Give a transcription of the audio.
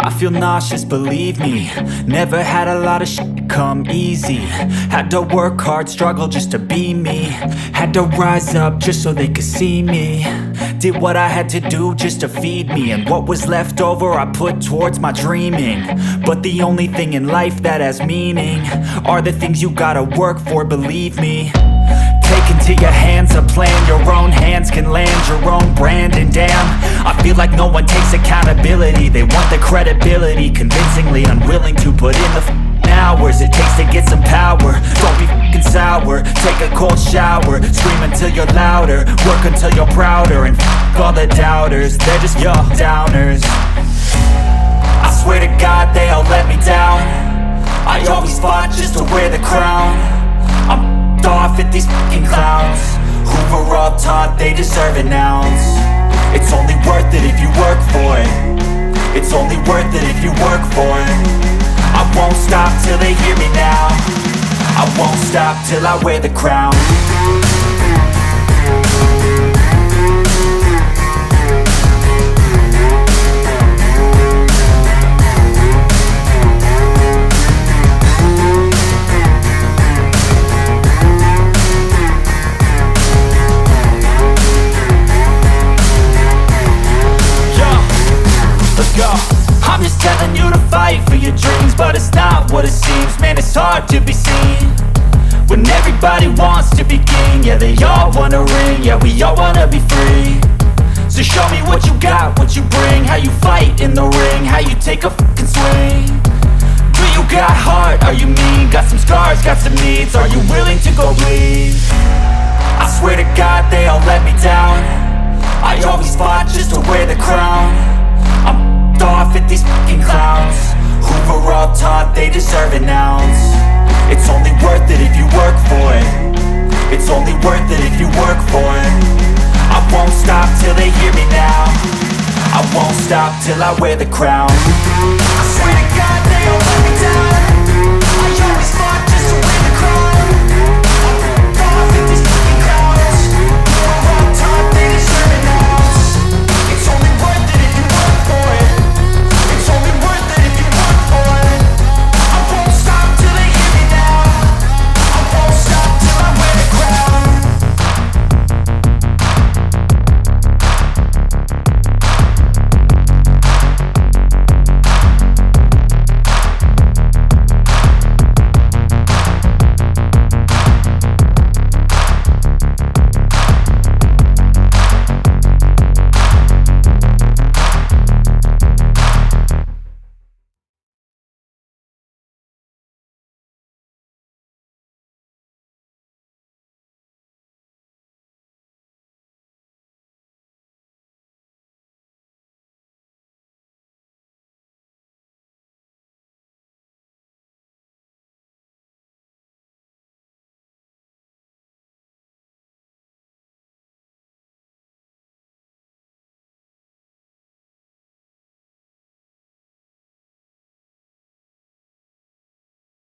I feel nauseous, believe me. Never had a lot of shit come easy. Had to work hard, struggle just to be me. Had to rise up just so they could see me. Did what I had to do just to feed me, and what was left over I put towards my dreaming. But the only thing in life that has meaning are the things you gotta work for, believe me. Take into your hands a plan, your own hands can land your own brand. And damn, I feel like no one takes accountability. They want the credibility, convincingly unwilling to put in the hours it takes to get some power. Don't be f***ing sour, take a cold shower. Scream until you're louder, work until you're prouder. And f*** all the doubters, they're just your downers. I swear to God they all let me down. I always fought just to wear the crown. I'm off at these fucking clowns who were all taught they deserve an ounce. It's only worth it if you work for it. It's only worth it if you work for it. I won't stop till they hear me now. I won't stop till I wear the crown. I'm just telling you to fight for your dreams, but it's not what it seems. Man, it's hard to be seen when everybody wants to be king. Yeah, they all wanna ring, yeah, we all wanna be free. So show me what you got, what you bring, how you fight in the ring, how you take a fucking swing. Do you got heart, are you mean? Got some scars, got some needs, are you willing to go bleed? I swear to God they all let me down. I always fought just to wear the crown. I'm off at these fucking clowns who were all taught they deserve an ounce. It's only worth it if you work for it. It's only worth it if you work for it. I won't stop till they hear me now. I won't stop till I wear the crown. I swear to God they all let me down.